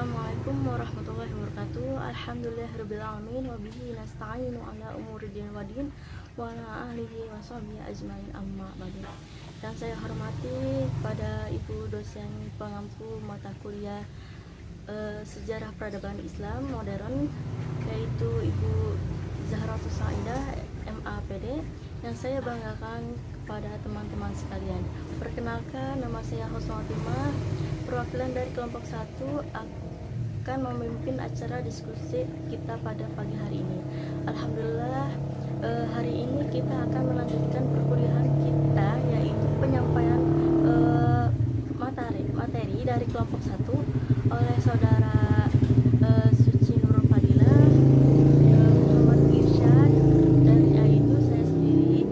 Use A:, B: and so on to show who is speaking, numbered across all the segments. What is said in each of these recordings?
A: Assalamualaikum warahmatullahi wabarakatuh. Alhamdulillahirrabbilalamin. Wabihi nasta'inu ala umuri din wa din wa ala ahlihi wa sahbihi ajmain amma ba'du. Yang saya hormati pada Ibu dosen pengampu mata kuliah Sejarah Peradaban Islam Modern, yaitu Ibu Zahratus Saidah MAPD, yang saya banggakan kepada teman-teman sekalian. Perkenalkan, nama saya Husnawatimah, perwakilan dari kelompok 1 akan memimpin acara diskusi kita pada pagi hari ini. Alhamdulillah, hari ini kita akan melanjutkan perkuliahan kita, yaitu penyampaian materi dari kelompok 1 oleh saudara Suci Nurul Fadilah, Muhammad Irsyad, dan yaitu saya sendiri.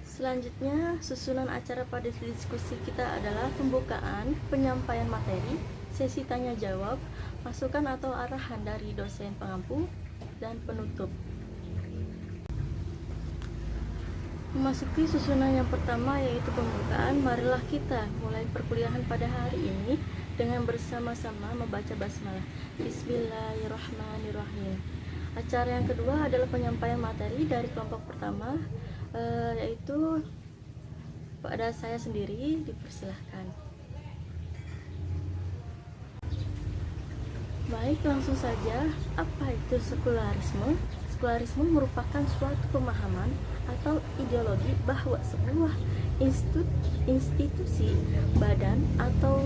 A: Selanjutnya, susunan acara pada diskusi kita adalah pembukaan, penyampaian materi, sesi tanya jawab, masukan atau arahan dari dosen pengampu, dan penutup. Memasuki susunan yang pertama, yaitu pembukaan, marilah kita mulai perkuliahan pada hari ini dengan bersama-sama membaca basmalah. Bismillahirrahmanirrahim. Acara yang kedua adalah penyampaian materi dari kelompok pertama, yaitu pada saya sendiri. Dipersilahkan. Baik, langsung saja. Apa itu sekularisme? Sekularisme merupakan suatu pemahaman atau ideologi bahwa sebuah institusi, badan, atau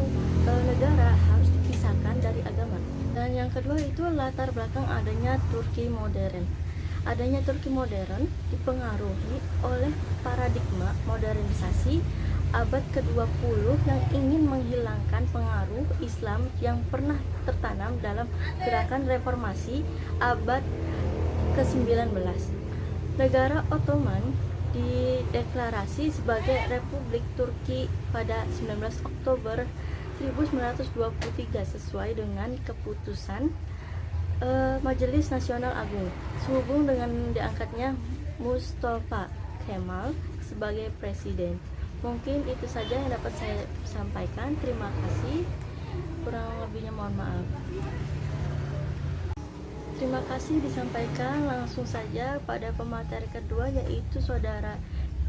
A: negara harus dipisahkan dari agama. Dan yang kedua itu latar belakang adanya Turki modern. Adanya Turki modern dipengaruhi oleh paradigma modernisasi abad ke-20 yang ingin menghilangkan pengaruh Islam yang pernah tertanam dalam gerakan reformasi abad ke-19. Negara Ottoman dideklarasi sebagai Republik Turki pada 19 Oktober 1923 sesuai dengan keputusan Majelis Nasional Agung, sehubung dengan diangkatnya Mustafa Kemal sebagai presiden. Mungkin itu saja yang dapat saya sampaikan. Terima kasih. Kurang lebihnya mohon maaf. Terima kasih disampaikan. Langsung saja pada pemateri kedua, yaitu saudara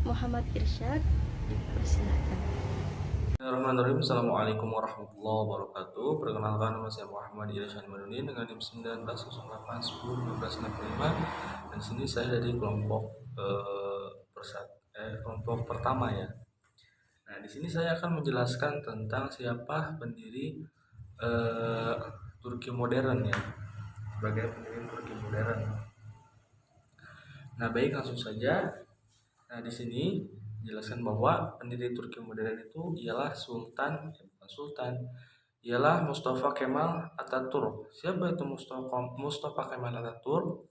A: Muhammad Irsyad. Dipersilakan.
B: Bismillahirrahmanirrahim. Assalamualaikum warahmatullahi wabarakatuh. Perkenalkan, nama saya Muhammad Irsyad Maduni dengan NIM 1908101565. Dan sini saya dari kelompok kelompok pertama ya. Nah, di sini saya akan menjelaskan tentang siapa pendiri Turki modern ya, sebagai pendiri Turki modern. Nah, baik, langsung saja. Nah, di sini jelaskan bahwa pendiri Turki modern itu ialah ialah Mustafa Kemal Atatürk. Siapa itu Mustafa Kemal Atatürk?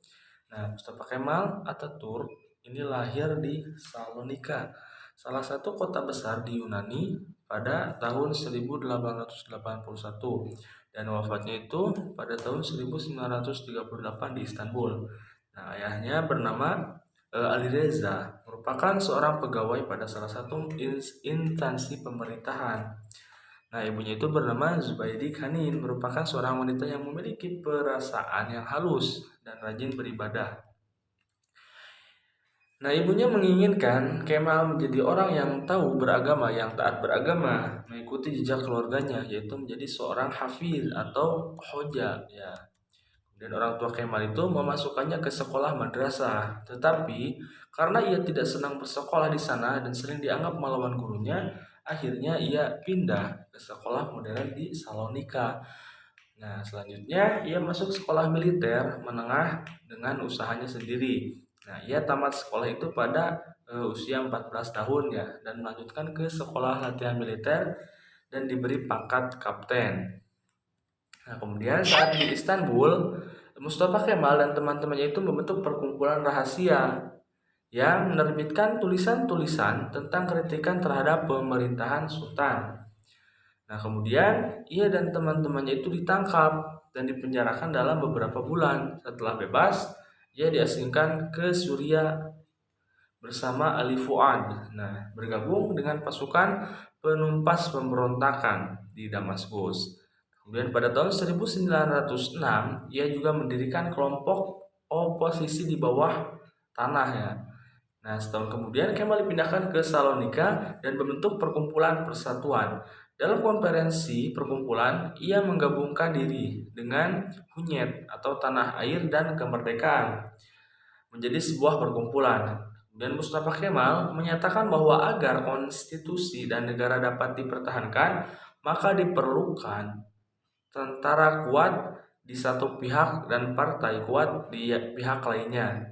B: Nah, Mustafa Kemal Atatürk ini lahir di Salonika, salah satu kota besar di Yunani, pada tahun 1881, dan wafatnya itu pada tahun 1938 di Istanbul. Nah, ayahnya bernama Ali Reza, merupakan seorang pegawai pada salah satu instansi pemerintahan. Nah, ibunya itu bernama Zubaidi Khanin, merupakan seorang wanita yang memiliki perasaan yang halus dan rajin beribadah. Nah, ibunya menginginkan Kemal menjadi orang yang tahu beragama, yang taat beragama, mengikuti jejak keluarganya, yaitu menjadi seorang hafiz atau hoja ya. Dan orang tua Kemal itu memasukkannya ke sekolah madrasah, tetapi karena ia tidak senang bersekolah di sana dan sering dianggap melawan gurunya, akhirnya ia pindah ke sekolah modern di Salonika. Nah, selanjutnya ia masuk sekolah militer menengah dengan usahanya sendiri. Nah, ia tamat sekolah itu pada usia 14 tahun ya, dan melanjutkan ke sekolah latihan militer dan diberi pangkat kapten. Nah, kemudian saat di Istanbul, Mustafa Kemal dan teman-temannya itu membentuk perkumpulan rahasia yang menerbitkan tulisan-tulisan tentang kritikan terhadap pemerintahan Sultan. Nah, kemudian ia dan teman-temannya itu ditangkap dan dipenjarakan dalam beberapa bulan. Setelah bebas, ia diasingkan ke Suriah. bersama Ali Fuad. Nah, bergabung dengan pasukan penumpas pemberontakan di Damaskus. Kemudian pada tahun 1906, ia juga mendirikan kelompok oposisi di bawah tanah ya. Nah, setahun kemudian Kemal dipindahkan ke Salonika dan membentuk Perkumpulan Persatuan. Dalam konferensi perkumpulan, ia menggabungkan diri dengan Hunyet atau Tanah Air dan Kemerdekaan menjadi sebuah perkumpulan. Dan Mustafa Kemal menyatakan bahwa agar konstitusi dan negara dapat dipertahankan, maka diperlukan tentara kuat di satu pihak dan partai kuat di pihak lainnya,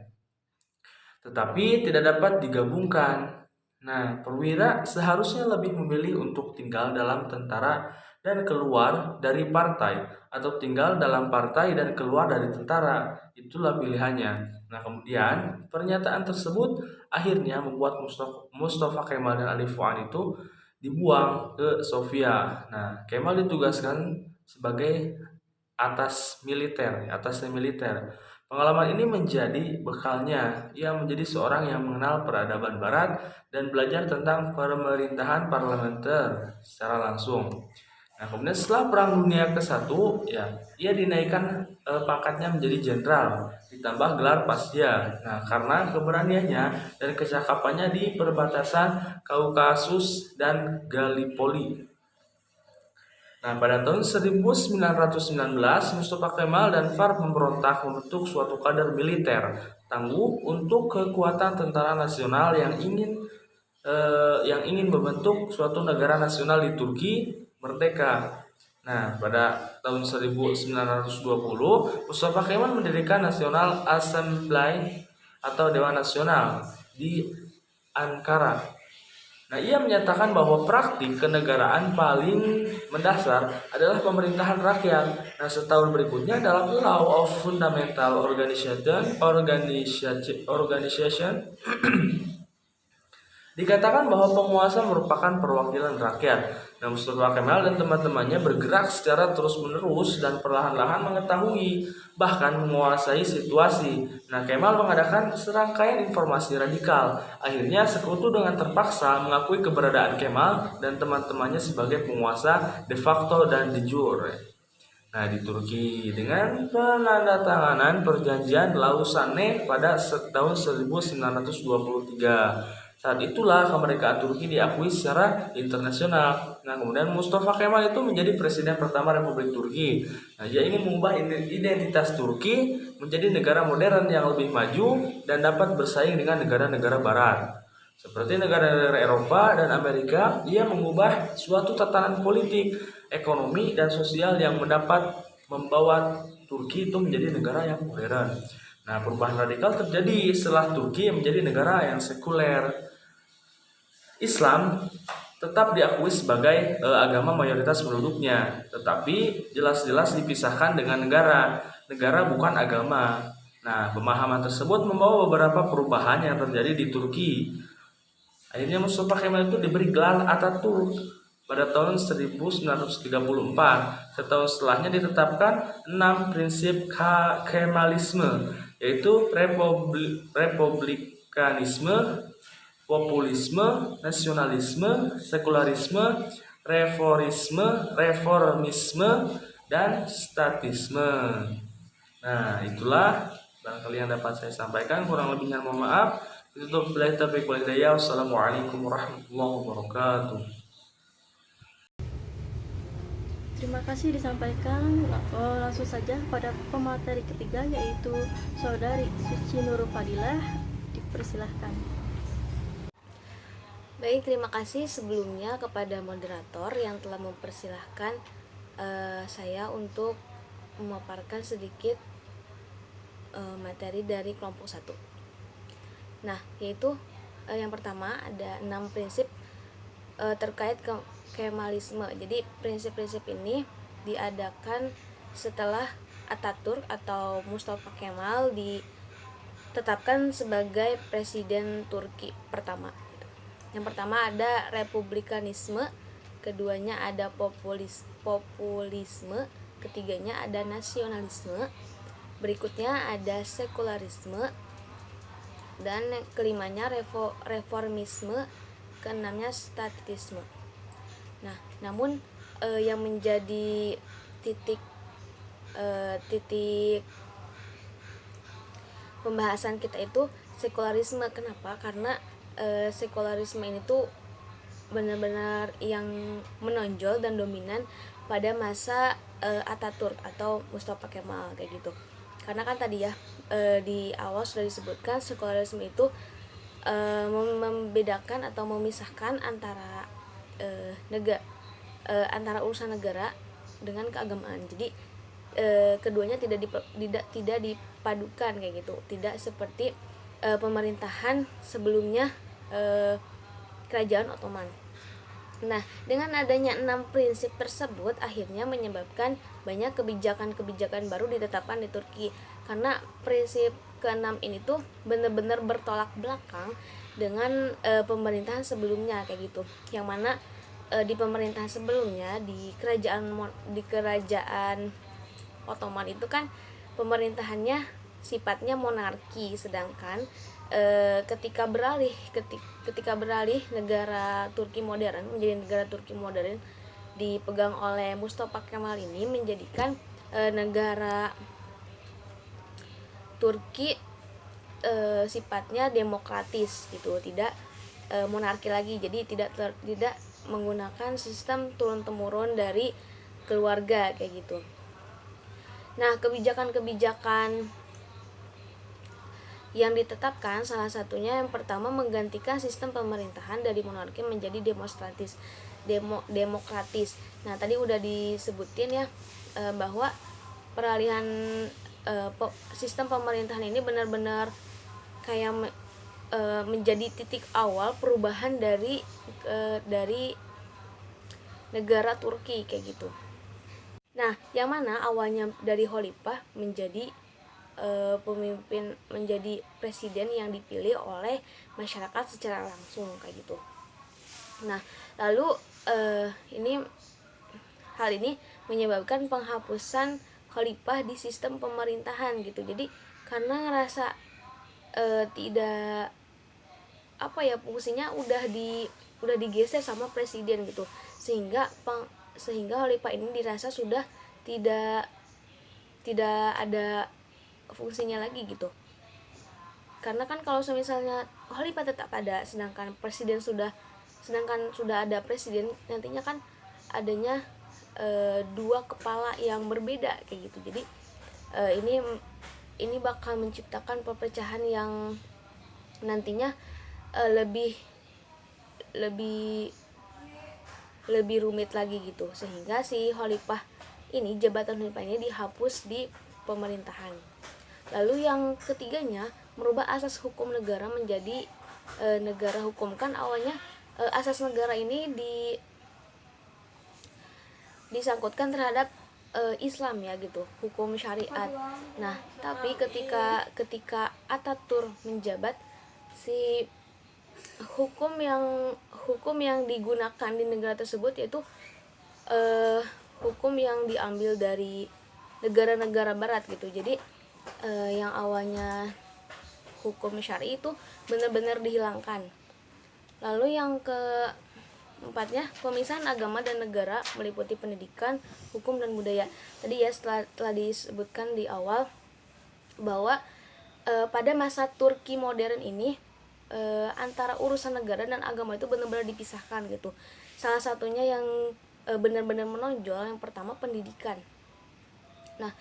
B: tetapi tidak dapat digabungkan. Nah, perwira seharusnya lebih memilih untuk tinggal dalam tentara dan keluar dari partai, atau tinggal dalam partai dan keluar dari tentara. Itulah pilihannya. Nah, kemudian pernyataan tersebut akhirnya membuat Mustafa Kemal dan Ali Fuad itu dibuang ke Sofia. Nah, Kemal ditugaskan sebagai atasnya militer. Pengalaman ini menjadi bekalnya. Ia menjadi seorang yang mengenal peradaban Barat dan belajar tentang pemerintahan parlementer secara langsung. Nah, kemudian setelah Perang Dunia ke-1, ya, ia dinaikkan pangkatnya menjadi jenderal, ditambah gelar Pasya. Nah, karena keberaniannya dan kecakapannya di perbatasan Kaukasus dan Gallipoli. Nah, pada tahun 1919, Mustafa Kemal dan FARC memberontak membentuk suatu kader militer tangguh untuk kekuatan tentara nasional yang ingin membentuk suatu negara nasional di Turki merdeka. Nah, pada tahun 1920, Mustafa Kemal mendirikan National Assembly atau Dewan Nasional di Ankara. Nah, ia menyatakan bahwa praktik kenegaraan paling mendasar adalah pemerintahan rakyat. Nah, setahun berikutnya dalam Law of Fundamental Organization dikatakan bahwa penguasa merupakan perwakilan rakyat. Nah, Mustafa Kemal dan teman-temannya bergerak secara terus-menerus dan perlahan-lahan mengetahui, bahkan menguasai situasi. Nah, Kemal mengadakan serangkaian informasi radikal. Akhirnya sekutu dengan terpaksa mengakui keberadaan Kemal dan teman-temannya sebagai penguasa de facto dan de jure. Nah, di Turki dengan penandatanganan perjanjian Lausanne pada tahun 1923. Saat itulah kemerdekaan Turki diakui secara internasional. Nah, kemudian Mustafa Kemal itu menjadi presiden pertama Republik Turki. Nah, dia ingin mengubah identitas Turki menjadi negara modern yang lebih maju dan dapat bersaing dengan negara-negara barat. Seperti negara-negara Eropa dan Amerika, ia mengubah suatu tatanan politik, ekonomi, dan sosial yang membawa Turki itu menjadi negara yang modern. Nah, perubahan radikal terjadi setelah Turki menjadi negara yang sekuler. Islam tetap diakui sebagai agama mayoritas penduduknya, tetapi jelas-jelas dipisahkan dengan negara. Negara bukan agama. Nah, pemahaman tersebut membawa beberapa perubahan yang terjadi di Turki. Akhirnya Mustafa Kemal itu diberi gelar Ataturk pada tahun 1934. Setahun setelahnya ditetapkan 6 prinsip Kemalisme, yaitu republikanisme, populisme, nasionalisme, sekularisme, reformisme, dan statisme. Nah, itulah barangkali yang dapat saya sampaikan. Kurang lebihnya mohon maaf. Tutup billahi taufiq wal hidayah. Wassalamualaikum warahmatullahi wabarakatuh.
A: Terima kasih disampaikan. Langsung saja pada pemateri ketiga, yaitu Saudari Suci Nurul Fadilah. Dipersilahkan.
C: Baik, terima kasih sebelumnya kepada moderator yang telah mempersilahkan saya untuk memaparkan sedikit materi dari kelompok 1. Nah, yaitu yang pertama ada 6 prinsip terkait Kemalisme. Jadi prinsip-prinsip ini diadakan setelah Ataturk atau Mustafa Kemal ditetapkan sebagai presiden Turki pertama. Yang pertama ada republikanisme, keduanya ada populisme, ketiganya ada nasionalisme, berikutnya ada sekularisme, dan kelimanya reformisme, keenamnya statisme. Nah, namun yang menjadi titik pembahasan kita itu sekularisme. Kenapa? Karena sekularisme ini tuh benar-benar yang menonjol dan dominan pada masa Ataturk atau Mustafa Kemal kayak gitu. Karena kan tadi ya di awal sudah disebutkan sekularisme itu membedakan atau memisahkan antara antara urusan negara dengan keagamaan. Jadi keduanya tidak dipadukan kayak gitu. Tidak seperti pemerintahan sebelumnya Kerajaan Ottoman. Nah, dengan adanya 6 prinsip tersebut akhirnya menyebabkan banyak kebijakan-kebijakan baru ditetapkan di Turki. Karena prinsip ke-6 ini tuh benar-benar bertolak belakang dengan pemerintahan sebelumnya kayak gitu. Yang mana di pemerintahan sebelumnya di kerajaan Ottoman itu kan pemerintahannya sifatnya monarki, sedangkan ketika beralih negara Turki modern menjadi negara Turki modern dipegang oleh Mustafa Kemal ini menjadikan negara Turki sifatnya demokratis gitu, tidak monarki lagi. Jadi tidak menggunakan sistem turun temurun dari keluarga kayak gitu. Nah, kebijakan-kebijakan yang ditetapkan salah satunya yang pertama menggantikan sistem pemerintahan dari monarki menjadi demokratis. Nah, tadi udah disebutin ya bahwa peralihan sistem pemerintahan ini benar-benar kayak menjadi titik awal perubahan dari negara Turki kayak gitu. Nah, yang mana awalnya dari Khalifah menjadi pemimpin, menjadi presiden yang dipilih oleh masyarakat secara langsung kayak gitu. Nah, lalu hal ini menyebabkan penghapusan khalifah di sistem pemerintahan gitu. Jadi karena ngerasa tidak fungsinya udah digeser sama presiden gitu, sehingga khalifah ini dirasa sudah tidak ada fungsinya lagi gitu. Karena kan kalau misalnya khalifah tetap ada sedangkan sudah ada presiden, nantinya kan adanya dua kepala yang berbeda kayak gitu. Jadi ini bakal menciptakan perpecahan yang nantinya lebih rumit lagi gitu, sehingga si khalifah ini, jabatan khalifah ini dihapus di pemerintahan. Lalu yang ketiganya merubah asas hukum negara menjadi negara hukum. Kan awalnya asas negara ini disangkutkan terhadap Islam ya gitu, hukum syariat. Nah, tapi ketika Ataturk menjabat, si hukum yang digunakan di negara tersebut yaitu hukum yang diambil dari negara-negara barat gitu. Jadi yang awalnya hukum syar'i itu benar-benar dihilangkan. Lalu yang keempatnya, pemisahan agama dan negara meliputi pendidikan, hukum dan budaya. Tadi ya telah disebutkan di awal bahwa pada masa Turki modern ini antara urusan negara dan agama itu benar-benar dipisahkan gitu. Salah satunya yang benar-benar menonjol yang pertama pendidikan. Nah,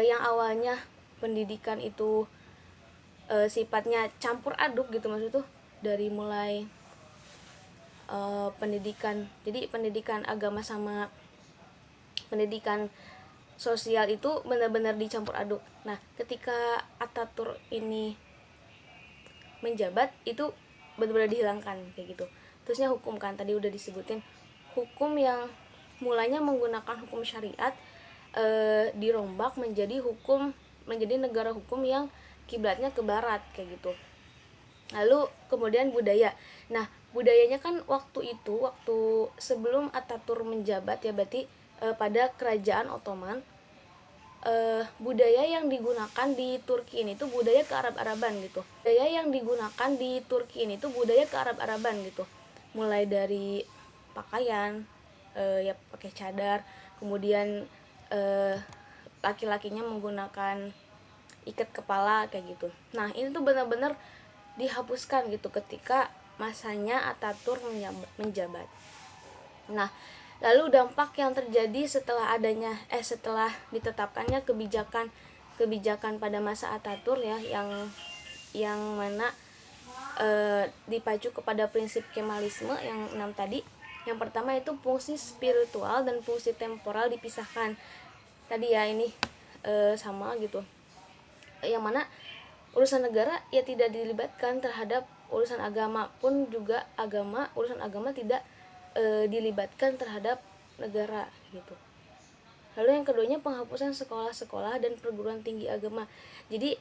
C: yang awalnya pendidikan itu sifatnya campur aduk gitu, maksud tuh dari mulai pendidikan, jadi pendidikan agama sama pendidikan sosial itu benar-benar dicampur aduk. Nah, ketika Ataturk ini menjabat itu benar-benar dihilangkan kayak gitu. Terusnya hukum, kan tadi udah disebutin, hukum yang mulanya menggunakan hukum syariat dirombak menjadi negara hukum yang kiblatnya ke barat kayak gitu. Lalu kemudian budaya. Nah, budayanya kan waktu sebelum Ataturk menjabat ya, berarti pada kerajaan Ottoman budaya yang digunakan di Turki ini tuh budaya kearab-araban gitu. Budaya yang digunakan di Turki ini tuh budaya kearab-araban gitu. Mulai dari pakaian, ya pakai cadar, kemudian laki-lakinya menggunakan ikat kepala kayak gitu. Nah, ini tuh benar-benar dihapuskan gitu ketika masanya Ataturk menjabat. Nah, lalu dampak yang terjadi setelah ditetapkannya kebijakan pada masa Ataturk ya, yang mana dipacu kepada prinsip Kemalisme yang 6 tadi. Yang pertama itu fungsi spiritual dan fungsi temporal dipisahkan. Tadi ya ini sama gitu. Yang mana urusan negara ya tidak dilibatkan terhadap urusan agama, pun juga urusan agama tidak dilibatkan terhadap negara gitu. Lalu yang keduanya penghapusan sekolah-sekolah dan perguruan tinggi agama. Jadi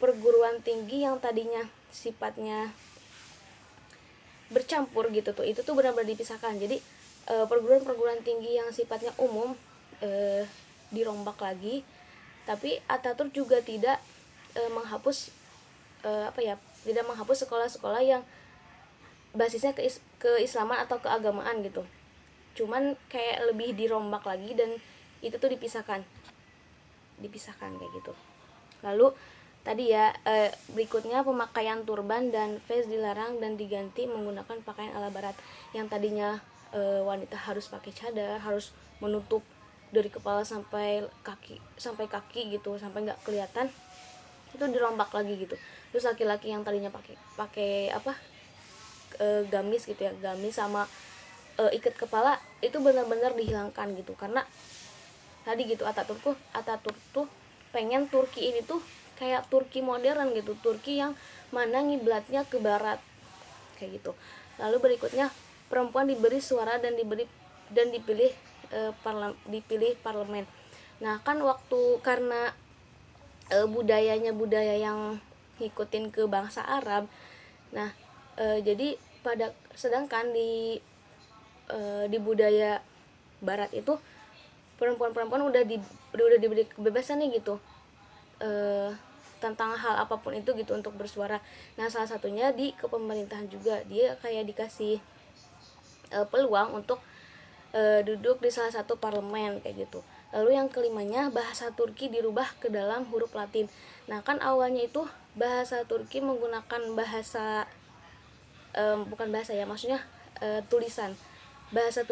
C: perguruan tinggi yang tadinya sifatnya bercampur gitu tuh, itu tuh benar-benar dipisahkan. Jadi perguruan tinggi yang sifatnya umum dirombak lagi, tapi Ataturk juga tidak menghapus tidak menghapus sekolah-sekolah yang basisnya keislaman atau keagamaan gitu. Cuman kayak lebih dirombak lagi dan itu tuh dipisahkan kayak gitu. Lalu tadi ya berikutnya pemakaian turban dan fez dilarang dan diganti menggunakan pakaian ala barat. Yang tadinya wanita harus pakai cadar, harus menutup dari kepala sampai kaki gitu, sampai nggak kelihatan, itu dirombak lagi gitu. Terus laki-laki yang tadinya pakai gamis gitu ya, gamis sama ikat kepala itu benar-benar dihilangkan gitu. Karena tadi gitu Ataturk tuh pengen Turki ini tuh kayak Turki modern gitu, Turki yang mana ngiblatnya ke barat kayak gitu. Lalu berikutnya perempuan diberi suara dan dipilih parlemen. Nah, kan karena budayanya budaya yang ngikutin ke bangsa Arab. Nah, jadi sedangkan di budaya barat itu perempuan udah diberi kebebasan nih gitu tentang hal apapun itu gitu untuk bersuara. Nah, salah satunya di kepemerintahan juga dia kayak dikasih peluang untuk duduk di salah satu parlemen kayak gitu. Lalu yang kelimanya bahasa Turki dirubah ke dalam huruf Latin. Nah, kan awalnya itu bahasa Turki menggunakan bukan bahasa ya, maksudnya tulisan. Bahasa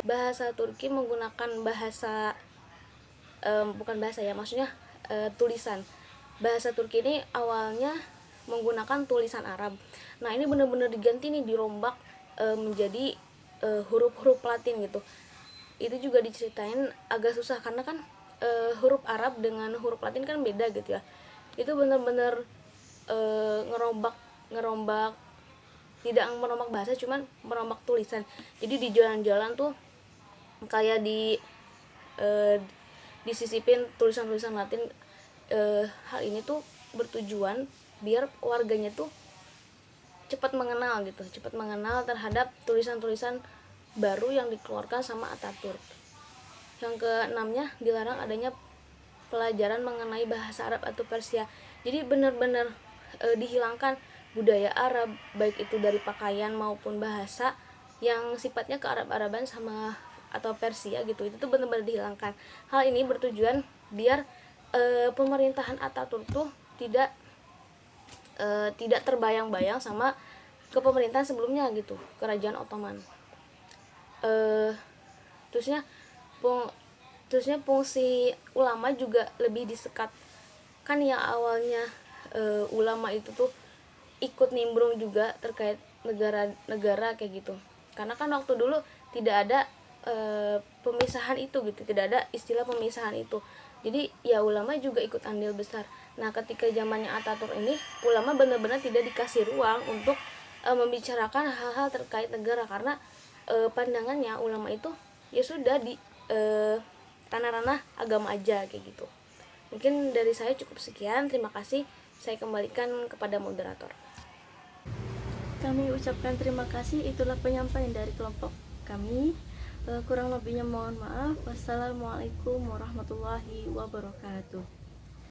C: Turki menggunakan bukan bahasa ya, maksudnya tulisan. Bahasa Turki ini awalnya menggunakan tulisan Arab. Nah, ini benar-benar diganti nih, dirombak menjadi huruf-huruf Latin gitu. Itu juga diceritain agak susah karena kan huruf Arab dengan huruf Latin kan beda gitu ya. Itu benar-benar ngerombak, tidak merombak bahasa, cuman merombak tulisan. Jadi di jalan-jalan tuh kayak disisipin tulisan-tulisan Latin. Hal ini tuh bertujuan biar warganya tuh cepat mengenal terhadap tulisan-tulisan baru yang dikeluarkan sama Ataturk. Yang keenamnya dilarang adanya pelajaran mengenai bahasa Arab atau Persia. Jadi benar-benar dihilangkan budaya Arab, baik itu dari pakaian maupun bahasa yang sifatnya kearab-araban sama atau Persia gitu. Itu tuh benar-benar dihilangkan. Hal ini bertujuan biar pemerintahan Ataturk tuh tidak terbayang-bayang sama kepemerintahan sebelumnya gitu, kerajaan Ottoman. Terusnya fungsi ulama juga lebih disekat. Kan yang awalnya ulama itu tuh ikut nimbrung juga terkait negara-negara kayak gitu. Karena kan waktu dulu tidak ada pemisahan itu gitu, tidak ada istilah pemisahan itu. Jadi ya ulama juga ikut andil besar. Nah, ketika zamannya Ataturk ini, ulama benar-benar tidak dikasih ruang untuk membicarakan hal-hal terkait negara, karena pandangannya ulama itu ya sudah di ranah-ranah agama aja kayak gitu. Mungkin dari saya cukup sekian. Terima kasih. Saya kembalikan kepada moderator.
A: Kami ucapkan terima kasih. Itulah penyampaian dari kelompok kami. Kurang lebihnya mohon maaf. Wassalamualaikum warahmatullahi wabarakatuh.